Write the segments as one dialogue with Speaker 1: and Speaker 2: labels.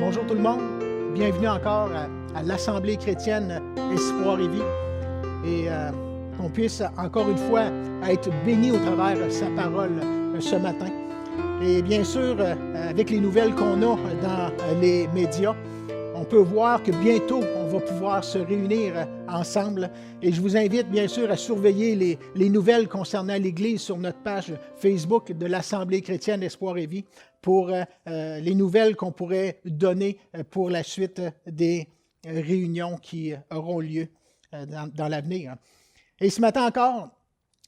Speaker 1: Bonjour tout le monde, bienvenue encore à l'Assemblée chrétienne Espoir et Vie et qu'on puisse encore une fois être bénis au travers de sa parole ce matin. Et bien sûr, avec les nouvelles qu'on a dans les médias, on peut voir que bientôt on va pouvoir se réunir ensemble et je vous invite bien sûr à surveiller les nouvelles concernant l'Église sur notre page Facebook de l'Assemblée chrétienne Espoir et Vie pour les nouvelles qu'on pourrait donner pour la suite des réunions qui auront lieu dans l'avenir. Et ce matin encore,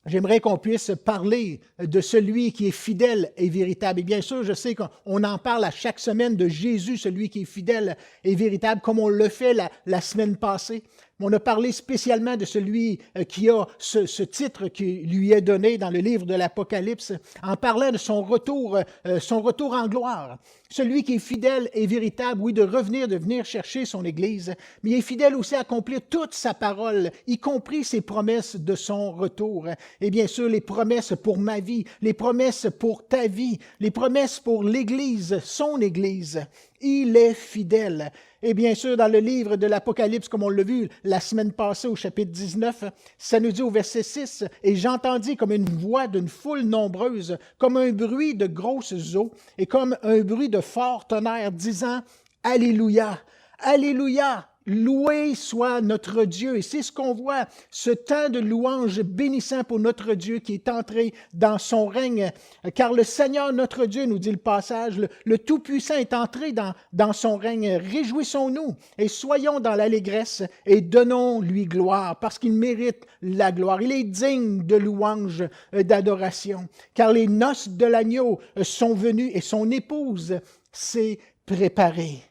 Speaker 1: j'aimerais qu'on puisse parler de celui qui est fidèle et véritable. Et bien sûr, je sais qu'on en parle à chaque semaine de Jésus, celui qui est fidèle et véritable, comme on le fait la semaine passée. On a parlé spécialement de celui qui a ce titre qui lui est donné dans le livre de l'Apocalypse, en parlant de son retour en gloire. Celui qui est fidèle et véritable, oui, de venir chercher son Église, mais il est fidèle aussi à accomplir toute sa parole, y compris ses promesses de son retour. Et bien sûr, les promesses pour ma vie, les promesses pour ta vie, les promesses pour l'Église, son Église. Il est fidèle. Et bien sûr, dans le livre de l'Apocalypse, comme on l'a vu la semaine passée au chapitre 19, ça nous dit au verset 6, « Et j'entendis comme une voix d'une foule nombreuse, comme un bruit de grosses eaux, et comme un bruit de fort tonnerre, disant, « Alléluia! Alléluia! Loué soit notre Dieu. » Et c'est ce qu'on voit, ce temps de louange bénissant pour notre Dieu qui est entré dans son règne. Car le Seigneur, notre Dieu, nous dit le passage, le Tout-Puissant est entré dans son règne. Réjouissons-nous et soyons dans l'allégresse et donnons-lui gloire parce qu'il mérite la gloire. Il est digne de louange, d'adoration. Car les noces de l'agneau sont venues et son épouse s'est préparée.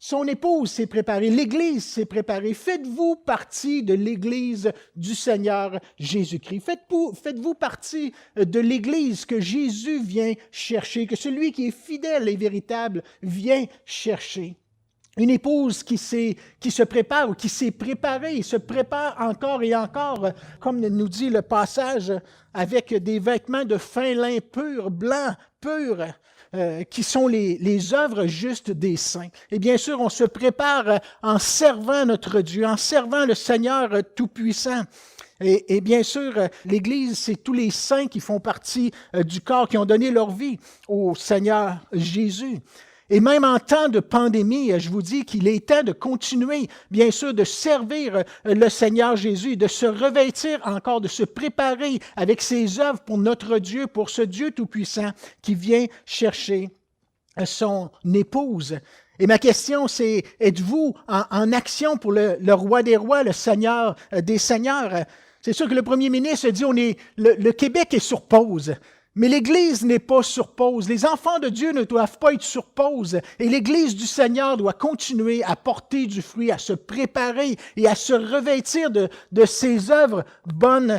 Speaker 1: Son épouse s'est préparée, l'Église s'est préparée. Faites-vous partie de l'Église du Seigneur Jésus-Christ. Faites-vous partie de l'Église que Jésus vient chercher, que celui qui est fidèle et véritable vient chercher. Une épouse qui se prépare ou qui s'est préparée, se prépare encore et encore, comme nous dit le passage, avec des vêtements de fin lin pur, blanc, pur, qui sont les œuvres justes des saints. Et bien sûr, on se prépare en servant notre Dieu, en servant le Seigneur Tout-Puissant. Et bien sûr, l'Église, c'est tous les saints qui font partie du corps, qui ont donné leur vie au Seigneur Jésus. Et même en temps de pandémie, je vous dis qu'il est temps de continuer, bien sûr, de servir le Seigneur Jésus, de se revêtir encore, de se préparer avec ses œuvres pour notre Dieu, pour ce Dieu Tout-Puissant qui vient chercher son épouse. Et ma question, c'est, êtes-vous en action pour le Roi des Rois, le Seigneur des Seigneurs? C'est sûr que le premier ministre dit, le Québec est sur pause. Mais l'Église n'est pas sur pause. Les enfants de Dieu ne doivent pas être sur pause. Et l'Église du Seigneur doit continuer à porter du fruit, à se préparer et à se revêtir de ses œuvres bonnes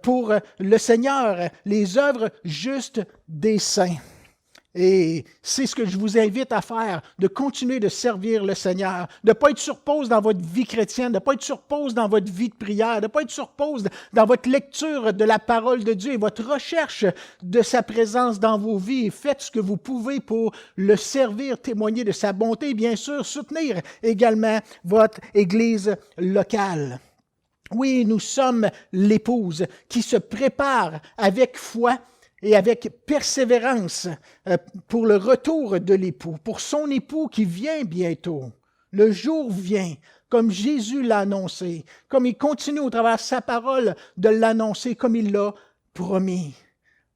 Speaker 1: pour le Seigneur, les œuvres justes des saints. Et c'est ce que je vous invite à faire, de continuer de servir le Seigneur, de ne pas être sur pause dans votre vie chrétienne, de ne pas être sur pause dans votre vie de prière, de ne pas être sur pause dans votre lecture de la parole de Dieu et votre recherche de sa présence dans vos vies. Faites ce que vous pouvez pour le servir, témoigner de sa bonté et bien sûr soutenir également votre Église locale. Oui, nous sommes l'épouse qui se prépare avec foi et avec persévérance pour le retour de l'époux, pour son époux qui vient bientôt. Le jour vient, comme Jésus l'a annoncé, comme il continue au travers de sa parole de l'annoncer, comme il l'a promis.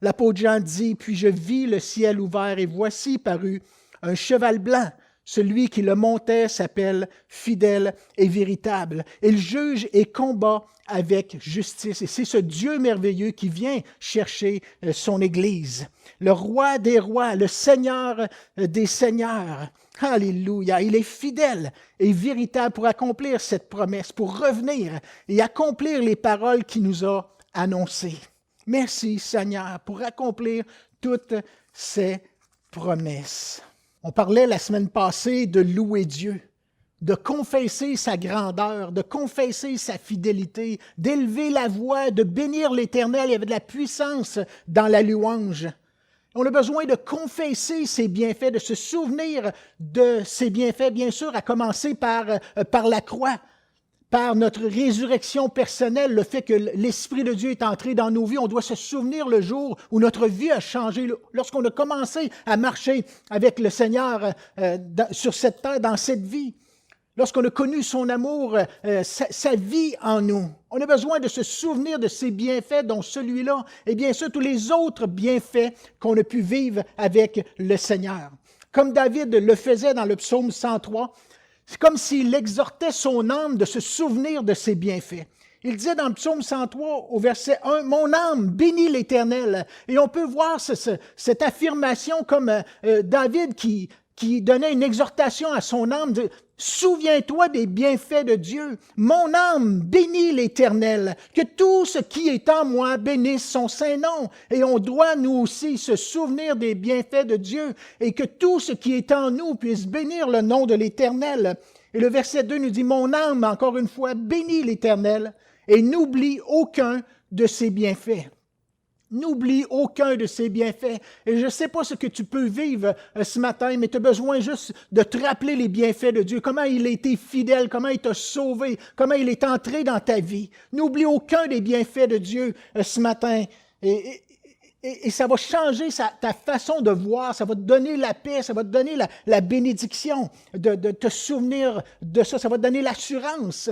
Speaker 1: L'apôtre Jean dit, « Puis je vis le ciel ouvert, et voici parut un cheval blanc. Celui qui le montait s'appelle fidèle et véritable. Il juge et combat avec justice. » Et c'est ce Dieu merveilleux qui vient chercher son Église. Le roi des rois, le Seigneur des seigneurs. Alléluia. Il est fidèle et véritable pour accomplir cette promesse, pour revenir et accomplir les paroles qu'il nous a annoncées. Merci Seigneur pour accomplir toutes ces promesses. On parlait la semaine passée de louer Dieu, de confesser sa grandeur, de confesser sa fidélité, d'élever la voix, de bénir l'Éternel. Il y avait de la puissance dans la louange. On a besoin de confesser ses bienfaits, de se souvenir de ses bienfaits, bien sûr, à commencer par la croix, par notre résurrection personnelle, le fait que l'Esprit de Dieu est entré dans nos vies. On doit se souvenir le jour où notre vie a changé, lorsqu'on a commencé à marcher avec le Seigneur sur cette terre, dans cette vie. Lorsqu'on a connu son amour, sa vie en nous. On a besoin de se souvenir de ses bienfaits, dont celui-là, et bien sûr tous les autres bienfaits qu'on a pu vivre avec le Seigneur. Comme David le faisait dans le psaume 103, c'est comme s'il exhortait son âme de se souvenir de ses bienfaits. Il disait dans le psaume 103 au verset 1, « Mon âme bénit l'Éternel ». Et on peut voir cette affirmation comme David qui donnait une exhortation à son âme de « Souviens-toi des bienfaits de Dieu. Mon âme bénit l'Éternel. Que tout ce qui est en moi bénisse son saint nom. » Et on doit nous aussi se souvenir des bienfaits de Dieu et que tout ce qui est en nous puisse bénir le nom de l'Éternel. Et le verset 2 nous dit « Mon âme, encore une fois, bénit l'Éternel et n'oublie aucun de ses bienfaits. » N'oublie aucun de ses bienfaits. Et je ne sais pas ce que tu peux vivre ce matin, mais tu as besoin juste de te rappeler les bienfaits de Dieu, comment il a été fidèle, comment il t'a sauvé, comment il est entré dans ta vie. N'oublie aucun des bienfaits de Dieu ce matin. Et ça va changer ta façon de voir, ça va te donner la paix, ça va te donner la bénédiction de te souvenir de ça, ça va te donner l'assurance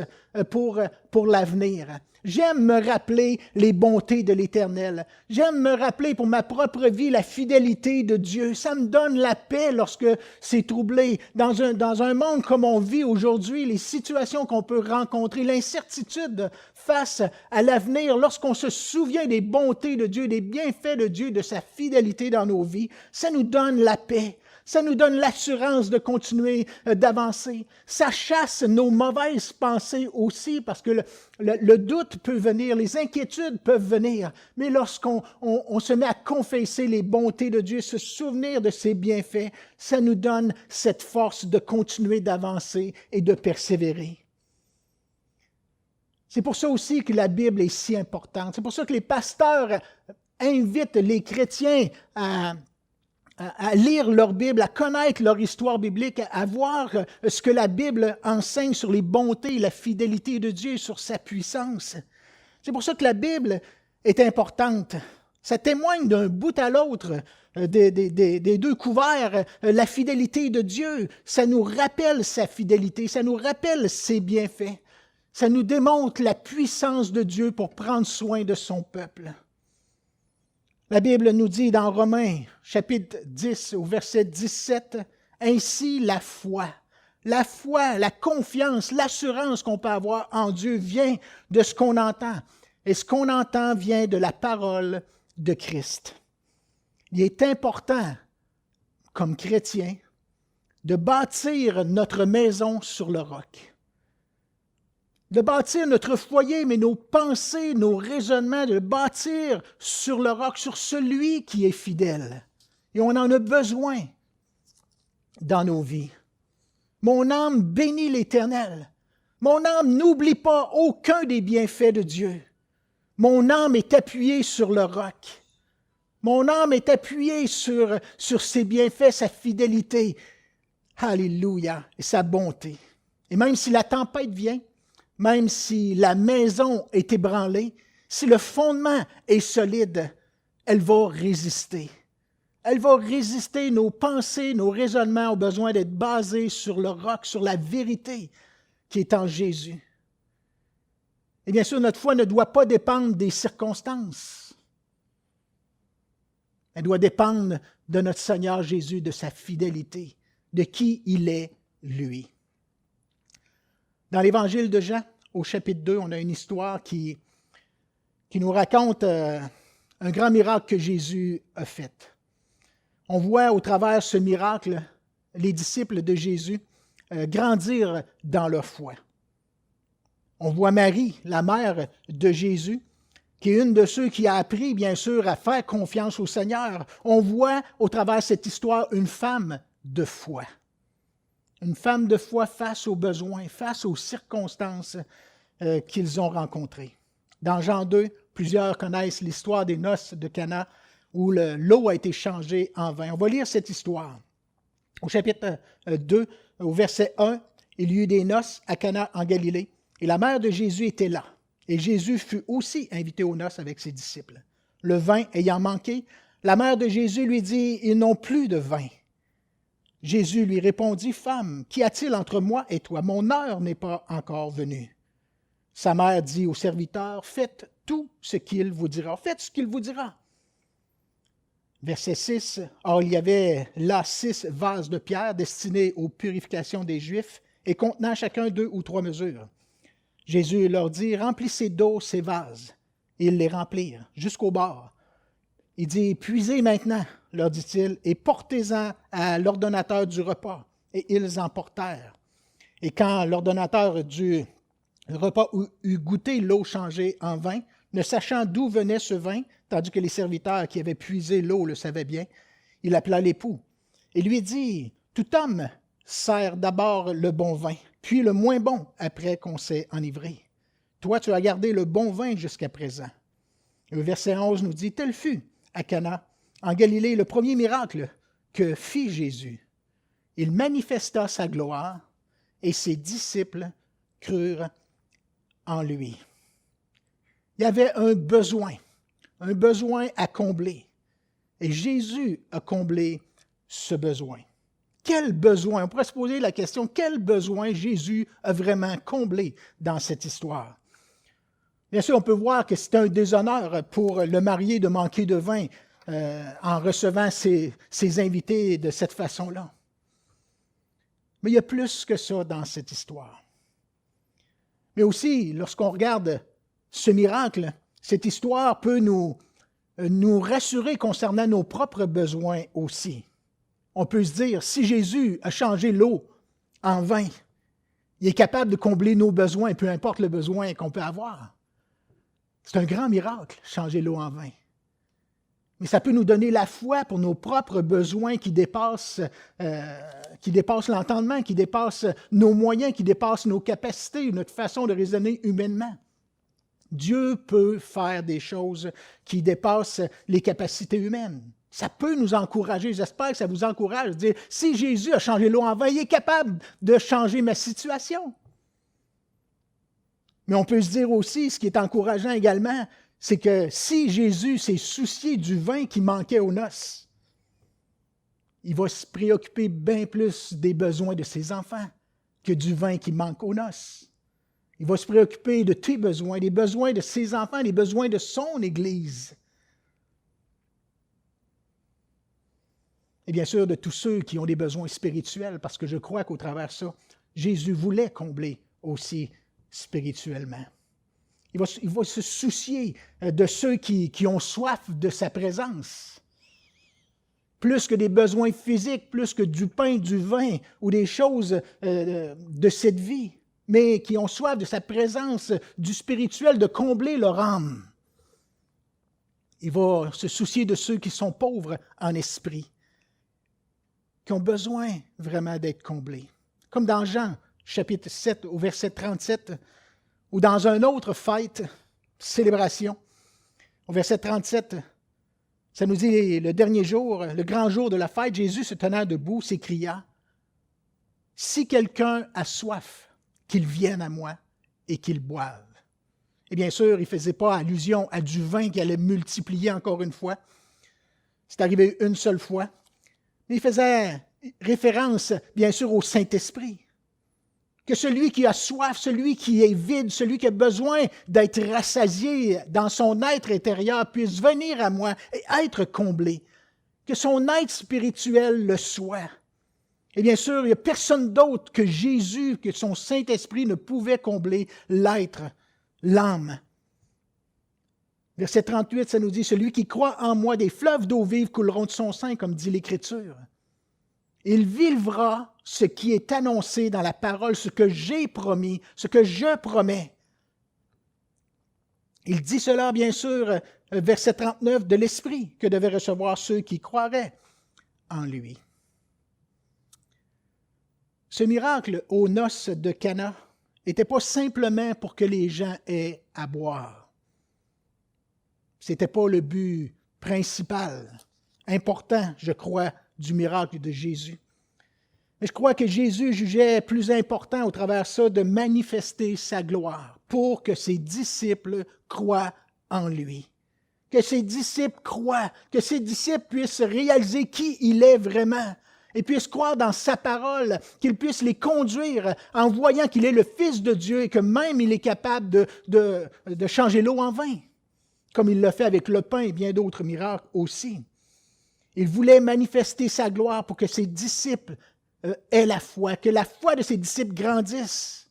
Speaker 1: pour l'avenir. J'aime me rappeler les bontés de l'Éternel. J'aime me rappeler pour ma propre vie la fidélité de Dieu. Ça me donne la paix lorsque c'est troublé. Dans un monde comme on vit aujourd'hui, les situations qu'on peut rencontrer, l'incertitude face à l'avenir, lorsqu'on se souvient des bontés de Dieu, des bienfaits de Dieu, de sa fidélité dans nos vies, ça nous donne la paix. Ça nous donne l'assurance de continuer d'avancer. Ça chasse nos mauvaises pensées aussi, parce que le doute peut venir, les inquiétudes peuvent venir. Mais lorsqu'on se met à confesser les bontés de Dieu, se souvenir de ses bienfaits, ça nous donne cette force de continuer d'avancer et de persévérer. C'est pour ça aussi que la Bible est si importante. C'est pour ça que les pasteurs invitent les chrétiens à lire leur Bible, à connaître leur histoire biblique, à voir ce que la Bible enseigne sur les bontés et la fidélité de Dieu, sur sa puissance. C'est pour ça que la Bible est importante. Ça témoigne d'un bout à l'autre des deux couverts, la fidélité de Dieu. Ça nous rappelle sa fidélité, ça nous rappelle ses bienfaits. Ça nous démontre la puissance de Dieu pour prendre soin de son peuple. La Bible nous dit dans Romains, chapitre 10, au verset 17, « Ainsi la foi, la confiance, l'assurance qu'on peut avoir en Dieu vient de ce qu'on entend. Et ce qu'on entend vient de la parole de Christ. » Il est important, comme chrétien, de bâtir notre maison sur le roc. De bâtir notre foyer, mais nos pensées, nos raisonnements, de le bâtir sur le roc, sur celui qui est fidèle. Et on en a besoin dans nos vies. Mon âme bénit l'Éternel. Mon âme n'oublie pas aucun des bienfaits de Dieu. Mon âme est appuyée sur le roc. Mon âme est appuyée sur ses bienfaits, sa fidélité. Alléluia, et sa bonté. Et même si la tempête vient, même si la maison est ébranlée, si le fondement est solide, elle va résister. Elle va résister, nos pensées, nos raisonnements ont besoin d'être basés sur le roc, sur la vérité qui est en Jésus. Et bien sûr, notre foi ne doit pas dépendre des circonstances. Elle doit dépendre de notre Seigneur Jésus, de sa fidélité, de qui il est, lui. Dans l'Évangile de Jean, au chapitre 2, on a une histoire qui nous raconte un grand miracle que Jésus a fait. On voit au travers ce miracle les disciples de Jésus grandir dans leur foi. On voit Marie, la mère de Jésus, qui est une de ceux qui a appris, bien sûr, à faire confiance au Seigneur. On voit au travers de cette histoire une femme de foi. Une femme de foi face aux besoins, face aux circonstances qu'ils ont rencontrées. Dans Jean 2, plusieurs connaissent l'histoire des noces de Cana, où l'eau a été changée en vin. On va lire cette histoire. Au chapitre 2, au verset 1, il y eut des noces à Cana en Galilée, et la mère de Jésus était là. Et Jésus fut aussi invité aux noces avec ses disciples. Le vin ayant manqué, la mère de Jésus lui dit, « Ils n'ont plus de vin. » Jésus lui répondit, « Femme, qu'y a-t-il entre moi et toi? Mon heure n'est pas encore venue. » Sa mère dit au serviteur, « Faites tout ce qu'il vous dira. » Faites ce qu'il vous dira. Verset 6, « Or il y avait là 6 vases de pierre destinés aux purifications des Juifs et contenant chacun 2 ou 3 mesures. Jésus leur dit, « Remplissez d'eau ces vases. » Et ils les remplirent jusqu'au bord. Il dit, « Puisez maintenant, leur dit-il, et portez-en à l'ordonnateur du repas. » Et ils en portèrent. Et quand l'ordonnateur du repas eut goûté l'eau changée en vin, ne sachant d'où venait ce vin, tandis que les serviteurs qui avaient puisé l'eau le savaient bien, il appela l'époux et lui dit, « Tout homme sert d'abord le bon vin, puis le moins bon après qu'on s'est enivré. Toi, tu as gardé le bon vin jusqu'à présent. » Le verset 11 nous dit, « Tel fut à Cana, en Galilée, le premier miracle que fit Jésus. Il manifesta sa gloire et ses disciples crurent en lui. » Il y avait un besoin à combler. Et Jésus a comblé ce besoin. Quel besoin? On pourrait se poser la question, quel besoin Jésus a vraiment comblé dans cette histoire? Bien sûr, on peut voir que c'est un déshonneur pour le marié de manquer de vin en recevant ses invités de cette façon-là. Mais il y a plus que ça dans cette histoire. Mais aussi, lorsqu'on regarde ce miracle, cette histoire peut nous rassurer concernant nos propres besoins aussi. On peut se dire, si Jésus a changé l'eau en vin, il est capable de combler nos besoins, peu importe le besoin qu'on peut avoir. C'est un grand miracle, changer l'eau en vin. Mais ça peut nous donner la foi pour nos propres besoins qui dépassent l'entendement, qui dépassent nos moyens, qui dépassent nos capacités, notre façon de raisonner humainement. Dieu peut faire des choses qui dépassent les capacités humaines. Ça peut nous encourager. J'espère que ça vous encourage de dire, si Jésus a changé l'eau en vin, il est capable de changer ma situation. Mais on peut se dire aussi, ce qui est encourageant également, c'est que si Jésus s'est soucié du vin qui manquait aux noces, il va se préoccuper bien plus des besoins de ses enfants que du vin qui manque aux noces. Il va se préoccuper de tes besoins, des besoins de ses enfants, des besoins de son Église. Et bien sûr, de tous ceux qui ont des besoins spirituels, parce que je crois qu'au travers de ça, Jésus voulait combler aussi spirituellement. Il va se soucier de ceux qui ont soif de sa présence. Plus que des besoins physiques, plus que du pain, du vin ou des choses de cette vie, mais qui ont soif de sa présence, du spirituel, de combler leur âme. Il va se soucier de ceux qui sont pauvres en esprit, qui ont besoin vraiment d'être comblés. Comme dans Jean, chapitre 7, au verset 37, ou dans une autre fête, célébration, au verset 37, ça nous dit le dernier jour, le grand jour de la fête, Jésus se tenant debout s'écria, « Si quelqu'un a soif, qu'il vienne à moi et qu'il boive. » Et bien sûr, il ne faisait pas allusion à du vin qui allait multiplier encore une fois. C'est arrivé une seule fois. Mais il faisait référence, bien sûr, au Saint-Esprit. Que celui qui a soif, celui qui est vide, celui qui a besoin d'être rassasié dans son être intérieur puisse venir à moi et être comblé. Que son être spirituel le soit. Et bien sûr, il n'y a personne d'autre que Jésus, que son Saint-Esprit ne pouvait combler l'être, l'âme. Verset 38, ça nous dit, « Celui qui croit en moi, des fleuves d'eau vive couleront de son sein, comme dit l'Écriture. Il vivra ce qui est annoncé dans la parole, ce que j'ai promis, ce que je promets. » Il dit cela, bien sûr, verset 39, de l'Esprit que devaient recevoir ceux qui croiraient en lui. Ce miracle aux noces de Cana n'était pas simplement pour que les gens aient à boire. Ce n'était pas le but principal, important, je crois, du miracle de Jésus. Mais je crois que Jésus jugeait plus important au travers de ça de manifester sa gloire pour que ses disciples croient en lui. Que ses disciples croient, que ses disciples puissent réaliser qui il est vraiment et puissent croire dans sa parole, qu'il puisse les conduire en voyant qu'il est le Fils de Dieu et que même il est capable de changer l'eau en vin, comme il l'a fait avec le pain et bien d'autres miracles aussi. Il voulait manifester sa gloire pour que ses disciples aient la foi, que la foi de ses disciples grandisse,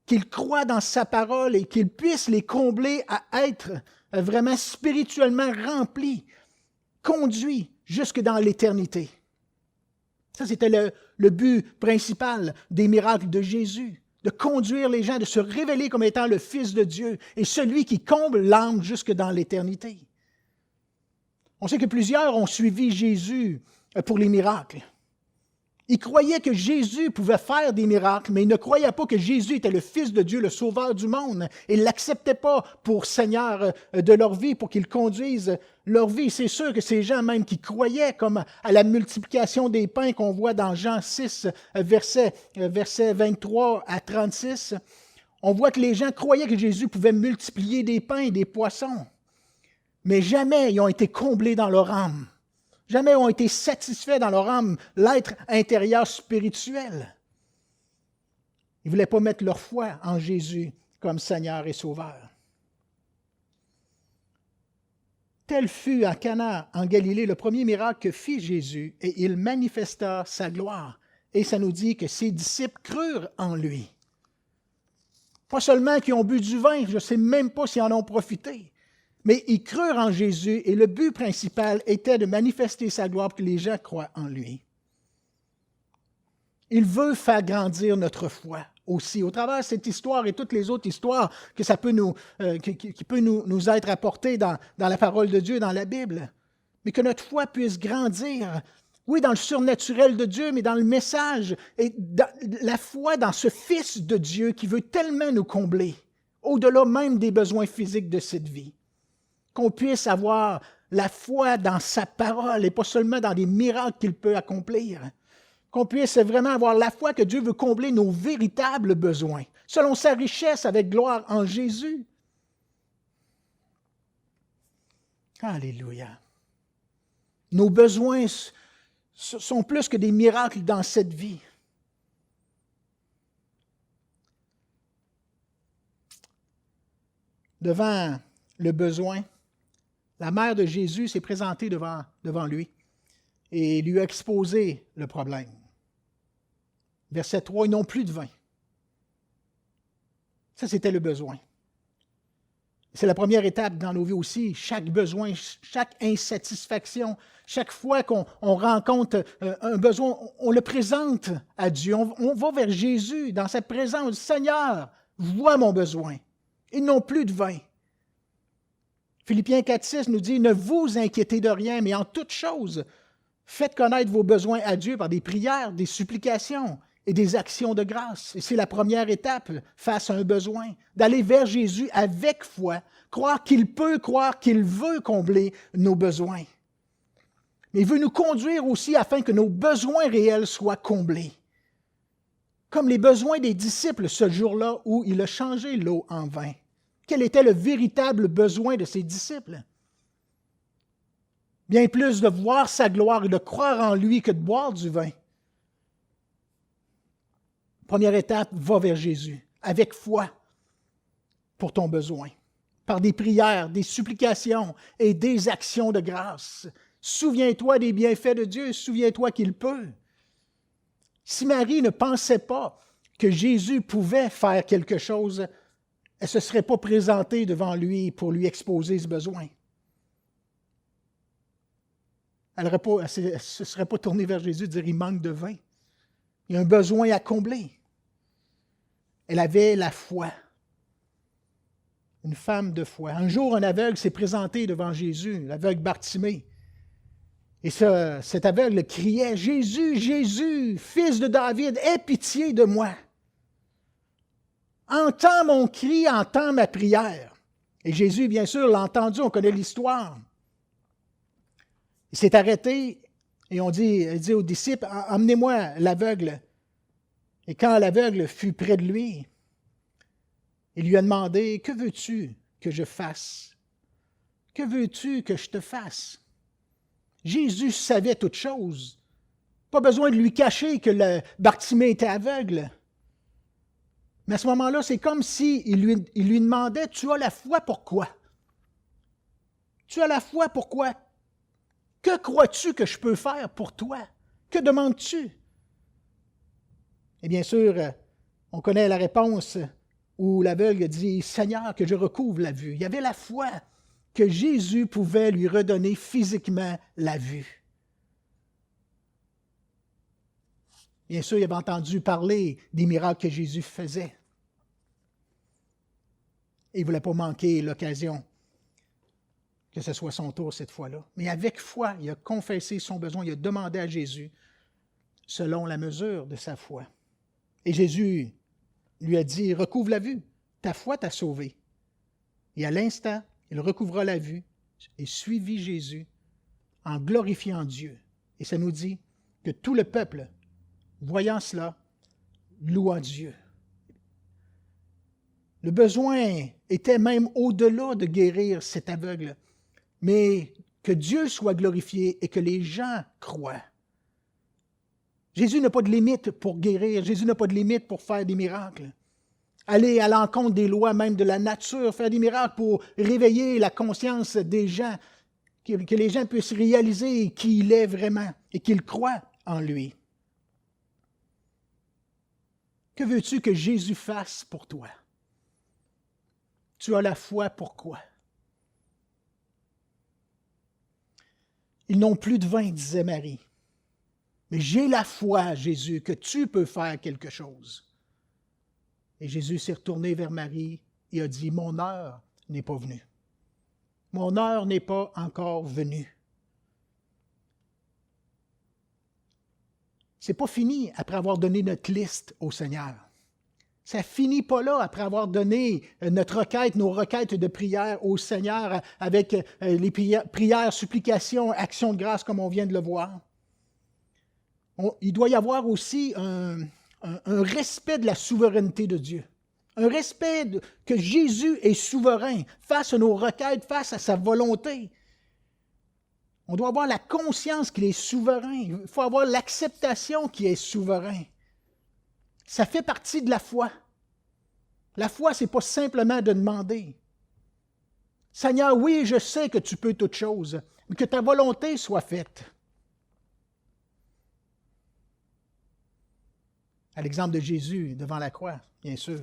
Speaker 1: qu'ils croient dans sa parole et qu'il puisse les combler à être vraiment spirituellement remplis, conduits jusque dans l'éternité. Ça, c'était le but principal des miracles de Jésus, de conduire les gens, de se révéler comme étant le Fils de Dieu et celui qui comble l'âme jusque dans l'éternité. On sait que plusieurs ont suivi Jésus pour les miracles. Ils croyaient que Jésus pouvait faire des miracles, mais ils ne croyaient pas que Jésus était le Fils de Dieu, le Sauveur du monde. Ils ne l'acceptaient pas pour Seigneur de leur vie, pour qu'ils conduisent leur vie. C'est sûr que ces gens même qui croyaient comme à la multiplication des pains qu'on voit dans Jean 6, versets 23 à 36, on voit que les gens croyaient que Jésus pouvait multiplier des pains et des poissons. Mais jamais ils ont été comblés dans leur âme. Jamais ont été satisfaits dans leur âme, l'être intérieur spirituel. Ils ne voulaient pas mettre leur foi en Jésus comme Seigneur et Sauveur. Tel fut à Cana, en Galilée, le premier miracle que fit Jésus, et il manifesta sa gloire. Et ça nous dit que ses disciples crurent en lui. Pas seulement qu'ils ont bu du vin, je ne sais même pas s'ils en ont profité. Mais ils crurent en Jésus et le but principal était de manifester sa gloire pour que les gens croient en lui. Il veut faire grandir notre foi aussi. Au travers de cette histoire et toutes les autres histoires que ça peut qui peut nous être apportées dans la parole de Dieu, dans la Bible, mais que notre foi puisse grandir, oui, dans le surnaturel de Dieu, mais dans le message et dans la foi dans ce Fils de Dieu qui veut tellement nous combler, au-delà même des besoins physiques de cette vie. Qu'on puisse avoir la foi dans sa parole et pas seulement dans des miracles qu'il peut accomplir. Qu'on puisse vraiment avoir la foi que Dieu veut combler nos véritables besoins, selon sa richesse avec gloire en Jésus. Alléluia. Nos besoins sont plus que des miracles dans cette vie. Devant le besoin, la mère de Jésus s'est présentée devant lui et lui a exposé le problème. Verset 3, ils n'ont plus de vin. Ça, c'était le besoin. C'est la première étape dans nos vies aussi. Chaque besoin, chaque insatisfaction, chaque fois qu'on rencontre un besoin, on le présente à Dieu. On va vers Jésus dans sa présence. Seigneur, vois mon besoin. Ils n'ont plus de vin. Philippiens 4,6 nous dit « Ne vous inquiétez de rien, mais en toute chose, faites connaître vos besoins à Dieu par des prières, des supplications et des actions de grâce. » Et c'est la première étape face à un besoin, d'aller vers Jésus avec foi, croire qu'il peut, croire qu'il veut combler nos besoins. Mais il veut nous conduire aussi afin que nos besoins réels soient comblés. Comme les besoins des disciples ce jour-là où il a changé l'eau en vin. Quel était le véritable besoin de ses disciples? Bien plus de voir sa gloire et de croire en lui que de boire du vin. Première étape, va vers Jésus, avec foi, pour ton besoin, par des prières, des supplications et des actions de grâce. Souviens-toi des bienfaits de Dieu, souviens-toi qu'il peut. Si Marie ne pensait pas que Jésus pouvait faire quelque chose, elle ne se serait pas présentée devant lui pour lui exposer ce besoin. Elle ne se serait pas tournée vers Jésus et dire « Il manque de vin. Il y a un besoin à combler. » Elle avait la foi. Une femme de foi. Un jour, un aveugle s'est présenté devant Jésus, l'aveugle Bartimée. Et cet aveugle criait « Jésus, Jésus, fils de David, aie pitié de moi. » Entends mon cri, entends ma prière. Et Jésus, bien sûr, l'a entendu, on connaît l'histoire. Il s'est arrêté et il dit aux disciples, emmenez-moi l'aveugle. Et quand l'aveugle fut près de lui, il lui a demandé, que veux-tu que je fasse? Que veux-tu que je te fasse? Jésus savait toutes choses. Pas besoin de lui cacher que le Bartimée était aveugle. Mais à ce moment-là, c'est comme s'il lui demandait, tu as la foi pourquoi? Tu as la foi pourquoi? Que crois-tu que je peux faire pour toi? Que demandes-tu? Et bien sûr, on connaît la réponse où l'aveugle dit, Seigneur, que je recouvre la vue. Il y avait la foi que Jésus pouvait lui redonner physiquement la vue. Bien sûr, il avait entendu parler des miracles que Jésus faisait. Et il ne voulait pas manquer l'occasion que ce soit son tour cette fois-là. Mais avec foi, il a confessé son besoin, il a demandé à Jésus selon la mesure de sa foi. Et Jésus lui a dit, recouvre la vue, ta foi t'a sauvé. Et à l'instant, il recouvra la vue et suivit Jésus en glorifiant Dieu. Et ça nous dit que tout le peuple, voyant cela, loua Dieu. Le besoin était même au-delà de guérir cet aveugle, mais que Dieu soit glorifié et que les gens croient. Jésus n'a pas de limite pour guérir, Jésus n'a pas de limite pour faire des miracles. Aller à l'encontre des lois même de la nature, faire des miracles pour réveiller la conscience des gens, que les gens puissent réaliser qui il est vraiment et qu'ils croient en lui. Que veux-tu que Jésus fasse pour toi? Tu as la foi pourquoi? Ils n'ont plus de vin, disait Marie. Mais j'ai la foi, Jésus, que tu peux faire quelque chose. Et Jésus s'est retourné vers Marie et a dit, mon heure n'est pas venue. Mon heure n'est pas encore venue. Ce n'est pas fini après avoir donné notre liste au Seigneur. Ça ne finit pas là après avoir donné notre requête, nos requêtes de prière au Seigneur avec les prières, supplications, actions de grâce comme on vient de le voir. Il doit y avoir aussi un respect de la souveraineté de Dieu. Un respect que Jésus est souverain face à nos requêtes, face à sa volonté. On doit avoir la conscience qu'il est souverain. Il faut avoir l'acceptation qu'il est souverain. Ça fait partie de la foi. La foi, ce n'est pas simplement de demander. Seigneur, oui, je sais que tu peux toutes choses, mais que ta volonté soit faite. À l'exemple de Jésus devant la croix, bien sûr,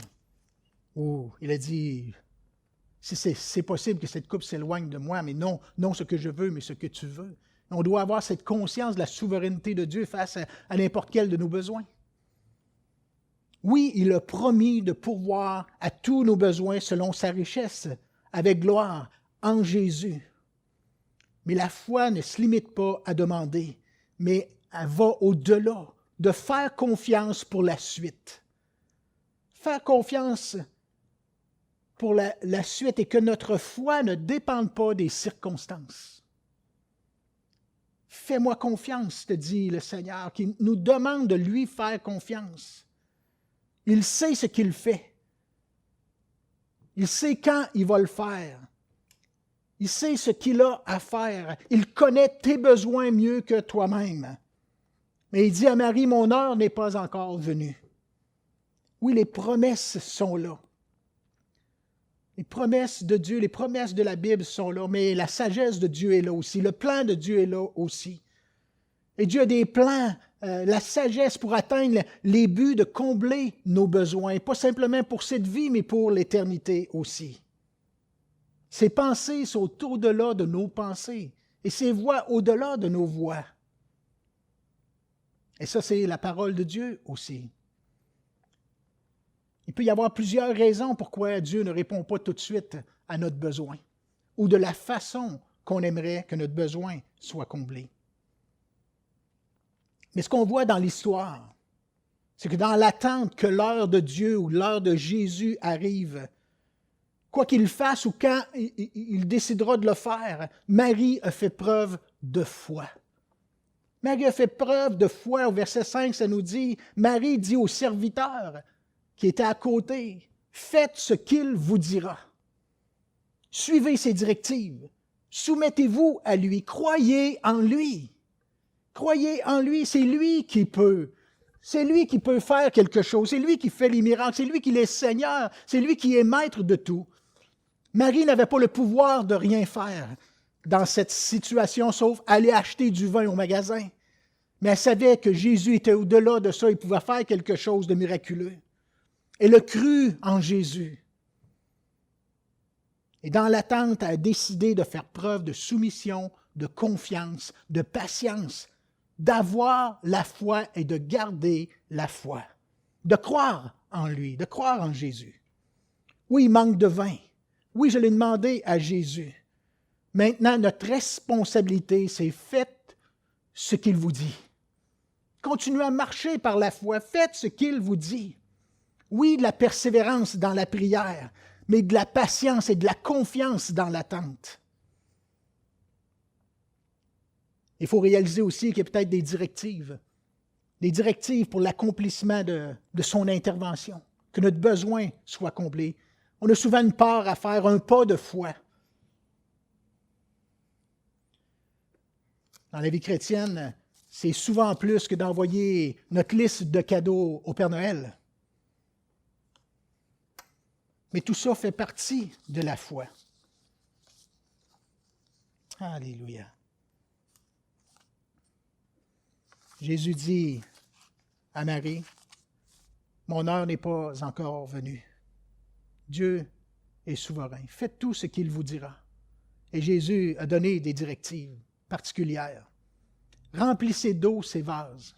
Speaker 1: où il a dit, si c'est possible que cette coupe s'éloigne de moi, mais non ce que je veux, mais ce que tu veux. On doit avoir cette conscience de la souveraineté de Dieu face à n'importe quel de nos besoins. Oui, il a promis de pourvoir à tous nos besoins selon sa richesse, avec gloire, en Jésus. Mais la foi ne se limite pas à demander, mais elle va au-delà, de faire confiance pour la suite. Faire confiance pour la suite et que notre foi ne dépende pas des circonstances. Fais-moi confiance, te dit le Seigneur, qui nous demande de lui faire confiance. Il sait ce qu'il fait. Il sait quand il va le faire. Il sait ce qu'il a à faire. Il connaît tes besoins mieux que toi-même. Mais il dit à Marie, mon heure n'est pas encore venue. Oui, les promesses sont là. Les promesses de Dieu, les promesses de la Bible sont là, mais la sagesse de Dieu est là aussi. Le plan de Dieu est là aussi. Et Dieu a des plans, la sagesse pour atteindre les buts de combler nos besoins, pas simplement pour cette vie, mais pour l'éternité aussi. Ses pensées sont au-delà de nos pensées et ses voies au-delà de nos voies. Et ça, c'est la parole de Dieu aussi. Il peut y avoir plusieurs raisons pourquoi Dieu ne répond pas tout de suite à notre besoin ou de la façon qu'on aimerait que notre besoin soit comblé. Mais ce qu'on voit dans l'histoire, c'est que dans l'attente que l'heure de Dieu ou l'heure de Jésus arrive, quoi qu'il fasse ou quand il décidera de le faire, Marie a fait preuve de foi. Marie a fait preuve de foi. Au verset 5, ça nous dit, Marie dit au serviteur qui était à côté, « Faites ce qu'il vous dira. Suivez ses directives. Soumettez-vous à lui. Croyez en lui. Croyez en lui. C'est lui qui peut. C'est lui qui peut faire quelque chose. C'est lui qui fait les miracles. C'est lui qui est Seigneur. C'est lui qui est maître de tout. » Marie n'avait pas le pouvoir de rien faire dans cette situation, sauf aller acheter du vin au magasin. Mais elle savait que Jésus était au-delà de ça. Il pouvait faire quelque chose de miraculeux. Elle a cru en Jésus. Et dans l'attente, elle a décidé de faire preuve de soumission, de confiance, de patience, d'avoir la foi et de garder la foi, de croire en lui, de croire en Jésus. Oui, il manque de vin. Oui, je l'ai demandé à Jésus. Maintenant, notre responsabilité, c'est faites ce qu'il vous dit. Continuez à marcher par la foi. Faites ce qu'il vous dit. Oui, de la persévérance dans la prière, mais de la patience et de la confiance dans l'attente. Il faut réaliser aussi qu'il y a peut-être des directives pour l'accomplissement de son intervention, que notre besoin soit comblé. On a souvent une part à faire, un pas de foi. Dans la vie chrétienne, c'est souvent plus que d'envoyer notre liste de cadeaux au Père Noël. Mais tout ça fait partie de la foi. Alléluia. Jésus dit à Marie, « Mon heure n'est pas encore venue. Dieu est souverain. Faites tout ce qu'il vous dira. » Et Jésus a donné des directives particulières. Remplissez d'eau ces vases.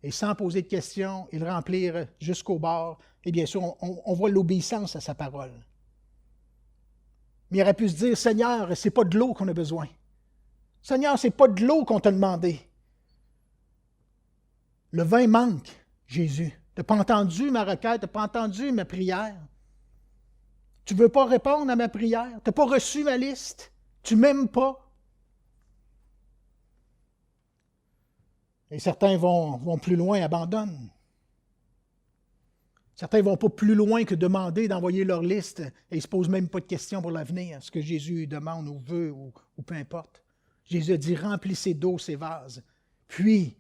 Speaker 1: Et sans poser de questions, ils remplirent jusqu'au bord. Et bien sûr, on voit l'obéissance à sa parole. Mais il aurait pu se dire, « Seigneur, ce n'est pas de l'eau qu'on a besoin. Seigneur, ce n'est pas de l'eau qu'on t'a demandé. Le vin manque, Jésus. Tu n'as pas entendu ma requête, tu n'as pas entendu ma prière. Tu ne veux pas répondre à ma prière. Tu n'as pas reçu ma liste. Tu ne m'aimes pas. » Et certains vont plus loin, abandonnent. Certains ne vont pas plus loin que demander d'envoyer leur liste et ils ne se posent même pas de questions pour l'avenir, ce que Jésus demande ou veut ou peu importe. Jésus a dit, remplissez d'eau ces vases. Puis,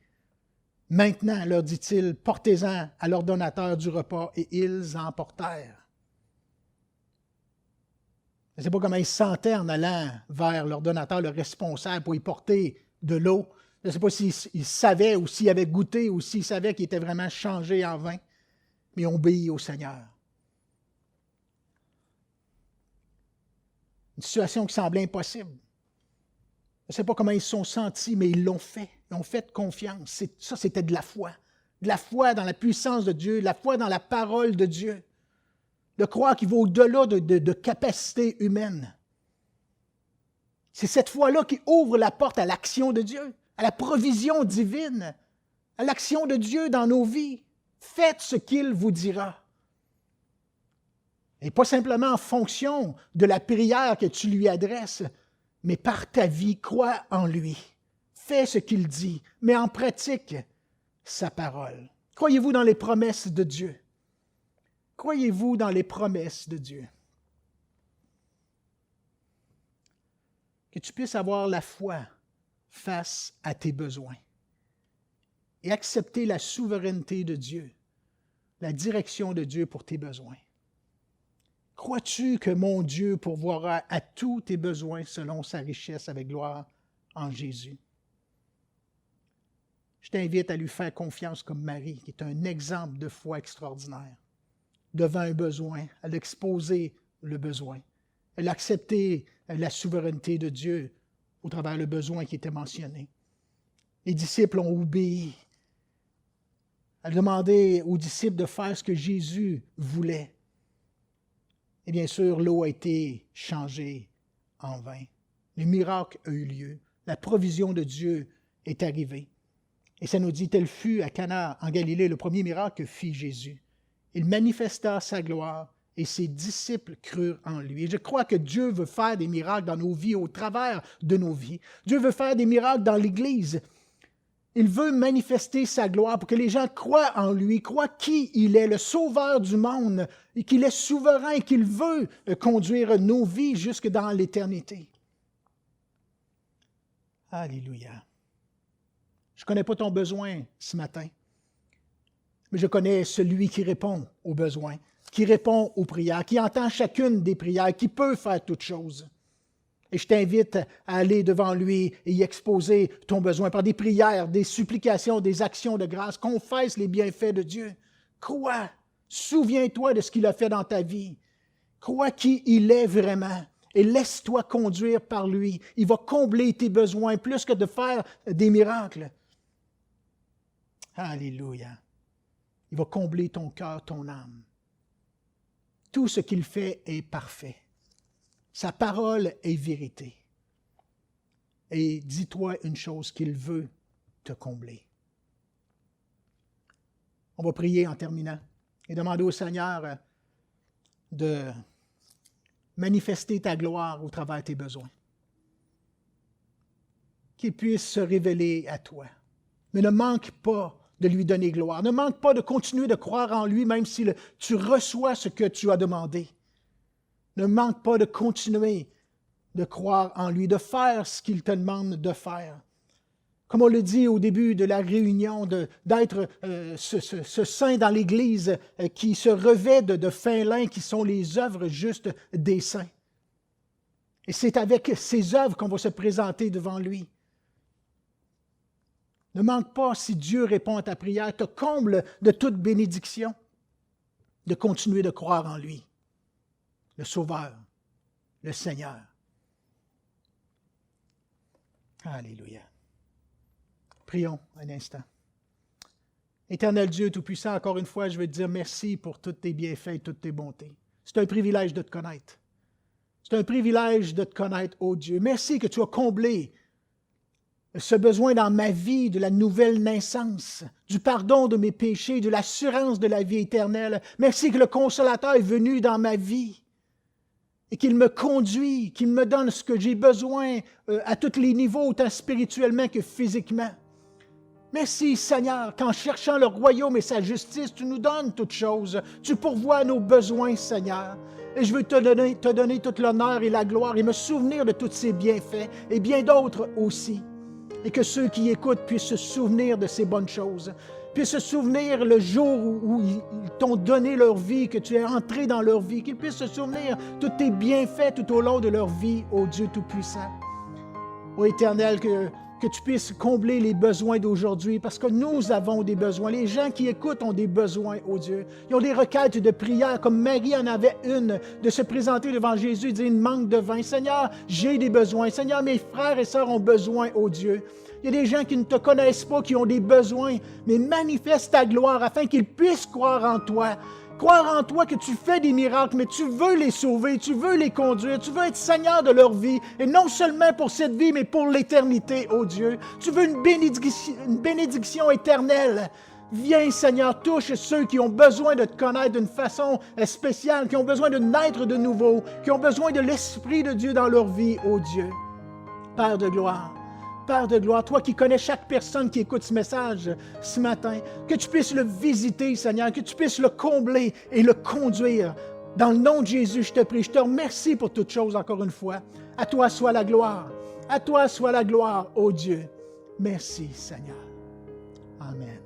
Speaker 1: maintenant, leur dit-il, portez-en à l'ordonnateur du repas, et ils en portèrent. Je ne sais pas comment ils se sentaient en allant vers l'ordonnateur, le responsable, pour y porter de l'eau. Je ne sais pas s'ils savaient ou s'ils avaient goûté ou s'ils savaient qu'il était vraiment changé en vin, mais ils ont obéi au Seigneur. Une situation qui semblait impossible. Je ne sais pas comment ils se sont sentis, mais ils l'ont fait. Ils ont fait confiance. Ça, c'était de la foi. De la foi dans la puissance de Dieu, de la foi dans la parole de Dieu. De croire qu'il va au-delà de capacités humaines. C'est cette foi-là qui ouvre la porte à l'action de Dieu, à la provision divine, à l'action de Dieu dans nos vies. Faites ce qu'il vous dira. Et pas simplement en fonction de la prière que tu lui adresses, mais par ta vie, crois en lui. Fais ce qu'il dit, mets en pratique sa parole. Croyez-vous dans les promesses de Dieu? Croyez-vous dans les promesses de Dieu? Que tu puisses avoir la foi face à tes besoins et accepter la souveraineté de Dieu, la direction de Dieu pour tes besoins. Crois-tu que mon Dieu pourvoira à tous tes besoins selon sa richesse avec gloire en Jésus? Je t'invite à lui faire confiance comme Marie, qui est un exemple de foi extraordinaire. Devant un besoin, elle a exposé le besoin. Elle a accepté la souveraineté de Dieu au travers le besoin qui était mentionné. Les disciples ont obéi. Elle a demandé aux disciples de faire ce que Jésus voulait. Et bien sûr, l'eau a été changée en vin. Le miracle a eu lieu. La provision de Dieu est arrivée. Et ça nous dit, tel fut à Cana en Galilée le premier miracle que fit Jésus. Il manifesta sa gloire et ses disciples crurent en lui. Et je crois que Dieu veut faire des miracles dans nos vies, au travers de nos vies. Dieu veut faire des miracles dans l'Église. Il veut manifester sa gloire pour que les gens croient en lui, croient qui il est, le sauveur du monde, et qu'il est souverain et qu'il veut conduire nos vies jusque dans l'éternité. Alléluia. Je ne connais pas ton besoin ce matin, mais je connais celui qui répond aux besoins, qui répond aux prières, qui entend chacune des prières, qui peut faire toutes choses. Et je t'invite à aller devant lui et y exposer ton besoin par des prières, des supplications, des actions de grâce. Confesse les bienfaits de Dieu. Crois. Souviens-toi de ce qu'il a fait dans ta vie. Crois qui il est vraiment et laisse-toi conduire par lui. Il va combler tes besoins plus que de faire des miracles. Alléluia. Il va combler ton cœur, ton âme. Tout ce qu'il fait est parfait. Sa parole est vérité. Et dis-toi une chose, qu'il veut te combler. On va prier en terminant et demander au Seigneur de manifester ta gloire au travers de tes besoins. Qu'il puisse se révéler à toi. Mais ne manque pas de lui donner gloire. Ne manque pas de continuer de croire en lui, même si tu reçois ce que tu as demandé. Ne manque pas de continuer de croire en lui, de faire ce qu'il te demande de faire. Comme on le dit au début de la réunion, d'être ce saint dans l'Église qui se revêt de fin lin, qui sont les œuvres justes des saints. Et c'est avec ces œuvres qu'on va se présenter devant lui. Ne manque pas, si Dieu répond à ta prière, te comble de toute bénédiction, de continuer de croire en lui. Le Sauveur, le Seigneur. Alléluia. Prions un instant. Éternel Dieu Tout-Puissant, encore une fois, je veux te dire merci pour tous tes bienfaits et toutes tes bontés. C'est un privilège de te connaître. C'est un privilège de te connaître, ô Dieu. Merci que tu as comblé ce besoin dans ma vie de la nouvelle naissance, du pardon de mes péchés, de l'assurance de la vie éternelle. Merci que le Consolateur est venu dans ma vie. Et qu'il me conduit, qu'il me donne ce que j'ai besoin à tous les niveaux, autant spirituellement que physiquement. Merci Seigneur, qu'en cherchant le royaume et sa justice, tu nous donnes toutes choses. Tu pourvois nos besoins, Seigneur. Et je veux te donner toute l'honneur et la gloire et me souvenir de tous ces bienfaits et bien d'autres aussi. Et que ceux qui écoutent puissent se souvenir de ces bonnes choses, puissent se souvenir le jour où ils t'ont donné leur vie, que tu es entré dans leur vie, qu'ils puissent se souvenir de tous tes bienfaits tout au long de leur vie, ô Dieu Tout-Puissant. Ô Éternel, que tu puisses combler les besoins d'aujourd'hui, parce que nous avons des besoins. Les gens qui écoutent ont des besoins, ô Dieu. Ils ont des requêtes de prière, comme Marie en avait une, de se présenter devant Jésus et dire, il manque de vin. Seigneur, j'ai des besoins. Seigneur, mes frères et sœurs ont besoin, ô Dieu. Il y a des gens qui ne te connaissent pas, qui ont des besoins, mais manifeste ta gloire afin qu'ils puissent croire en toi. Croire en toi que tu fais des miracles, mais tu veux les sauver, tu veux les conduire, tu veux être Seigneur de leur vie, et non seulement pour cette vie, mais pour l'éternité, ô Dieu. Tu veux une bénédiction éternelle. Viens, Seigneur, touche ceux qui ont besoin de te connaître d'une façon spéciale, qui ont besoin de naître de nouveau, qui ont besoin de l'Esprit de Dieu dans leur vie, ô Dieu. Père de gloire, Père de gloire, toi qui connais chaque personne qui écoute ce message ce matin, que tu puisses le visiter, Seigneur, que tu puisses le combler et le conduire. Dans le nom de Jésus, je te prie, je te remercie pour toutes choses encore une fois. À toi soit la gloire. À toi soit la gloire, ô Dieu. Merci, Seigneur. Amen.